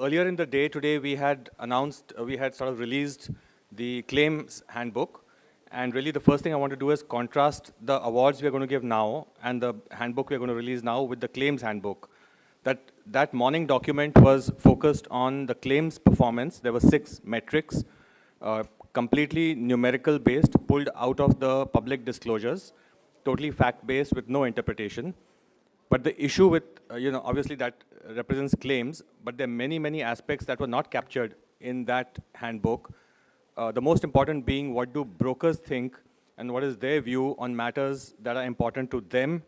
Earlier in the day today, we had announced, we had sort of released the claims handbook. And really the first thing I want to do is contrast the awards we are going to give now and the handbook we are going to release now with the claims handbook. That morning document was focused on the claims performance. There were 6 metrics, completely numerical based, pulled out of the public disclosures, totally fact based with no interpretation. But the issue with, obviously that represents claims, but there are many, many aspects that were not captured in that handbook. The most important being, what do brokers think and what is their view on matters that are important to them,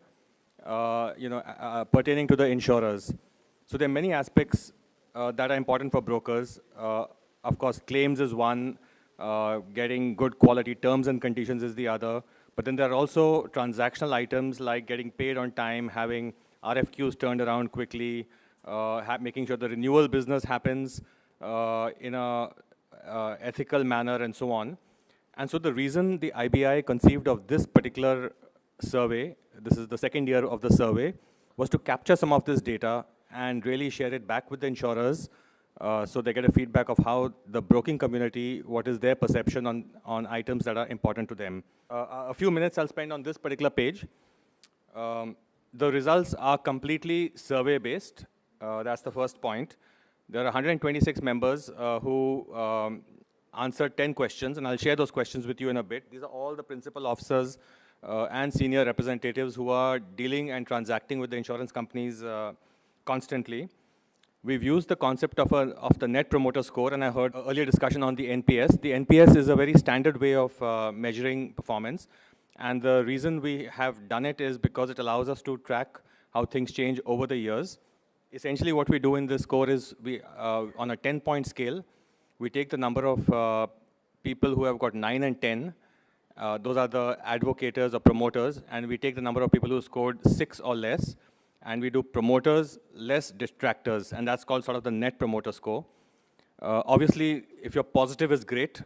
pertaining to the insurers. So there are many aspects that are important for brokers. Of course, claims is one, getting good quality terms and conditions is the other. But then there are also transactional items like getting paid on time, having RFQs turned around quickly, making sure the renewal business happens in a ethical manner and so on. And so the reason the IBI conceived of this particular survey, this is the second year of the survey, was to capture some of this data and really share it back with the insurers so they get a feedback of how the broking community, what is their perception on items that are important to them. A few minutes I'll spend on this particular page. The results are completely survey-based. That's the first point. There are 126 members who answered 10 questions, and I'll share those questions with you in a bit. These are all the principal officers and senior representatives who are dealing and transacting with the insurance companies constantly. We've used the concept of the Net Promoter Score, and I heard earlier discussion on the NPS. The NPS is a very standard way of measuring performance, and the reason we have done it is because it allows us to track how things change over the years. Essentially, what we do in this score is, we, on a 10-point scale, we take the number of people who have got 9 and 10, those are the advocators or promoters, and we take the number of people who scored 6 or less, and we do promoters less detractors, and that's called sort of the Net Promoter Score. Obviously, if you're positive is great.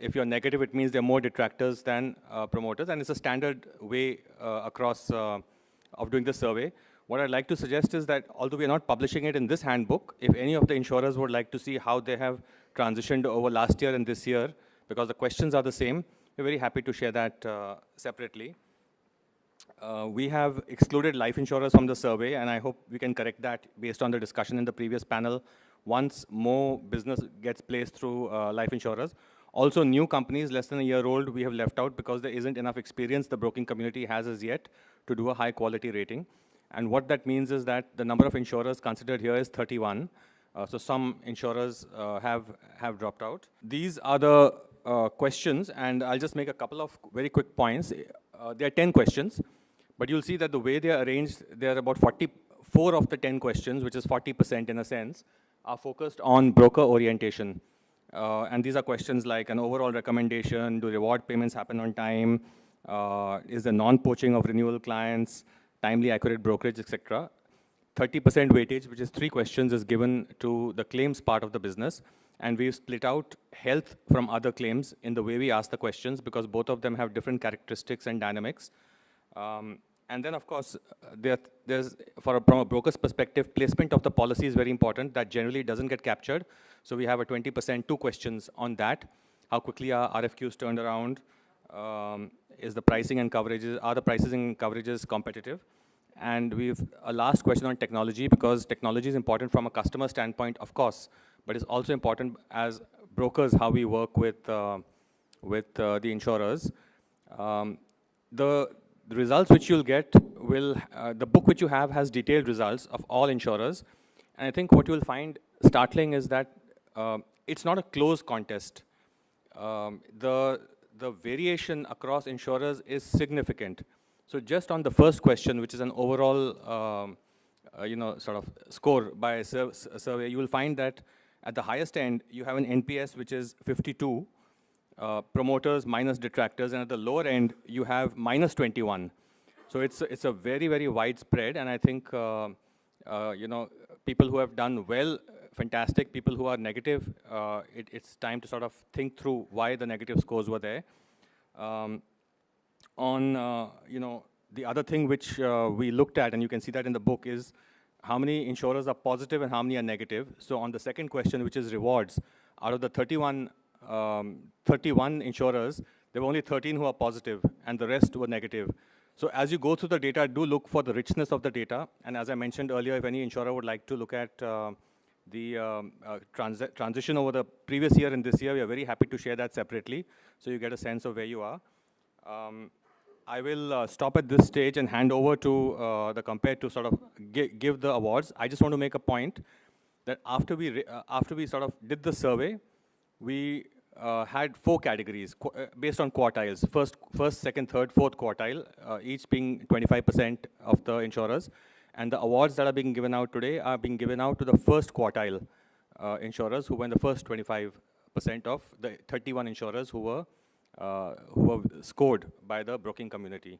If you're negative, it means there are more detractors than promoters, and it's a standard way across of doing the survey. What I'd like to suggest is that, although we are not publishing it in this handbook, if any of the insurers would like to see how they have transitioned over last year and this year, because the questions are the same, we're very happy to share that separately. We have excluded life insurers from the survey, and I hope we can correct that based on the discussion in the previous panel once more business gets placed through life insurers. Also, new companies less than a year old, we have left out because there isn't enough experience the broking community has as yet to do a high quality rating. And what that means is that the number of insurers considered here is 31. So some insurers have dropped out. These are the questions, and I'll just make a couple of very quick points. There are 10 questions, but you'll see that the way they are arranged, there are about 44 of the 10 questions, which is 40% in a sense, are focused on broker orientation. And these are questions like an overall recommendation, do reward payments happen on time, is the non-poaching of renewal clients, timely, accurate brokerage, etc. 30% weightage, which is 3 questions, is given to the claims part of the business. And we've split out health from other claims in the way we ask the questions, because both of them have different characteristics and dynamics. And then, of course, there's from a broker's perspective, placement of the policy is very important. That generally doesn't get captured. So we have a 20%, 2 questions on that. How quickly are RFQs turned around? Is the pricing and coverages, are the prices and coverages competitive? And we've a last question on technology, because technology is important from a customer standpoint, of course, but it's also important as brokers, how we work with the insurers. The results which you'll get will, the book which you have has detailed results of all insurers. And I think what you'll find startling is that it's not a close contest. The variation across insurers is significant. So just on the first question, which is an overall, sort of score by a survey, you will find that at the highest end, you have an NPS which is 52, promoters minus detractors, and at the lower end, you have minus 21. So it's a very, very widespread, and I think, people who have done well, fantastic. People who are negative, it's time to sort of think through why the negative scores were there. The other thing which we looked at, and you can see that in the book, is how many insurers are positive and how many are negative. So on the second question, which is rewards, out of the 31 insurers, there were only 13 who are positive and the rest were negative. So as you go through the data, do look for the richness of the data. And as I mentioned earlier, if any insurer would like to look at the transition over the previous year and this year, we are very happy to share that separately, so you get a sense of where you are. I will stop at this stage and hand over to the Compare to sort of give the awards. I just want to make a point that after we sort of did the survey, we had 4 categories based on quartiles: first, second, third, fourth quartile, each being 25% of the insurers. And the awards that are being given out today are being given out to the first quartile insurers who were in the first 25% of the 31 insurers who were scored by the broking community.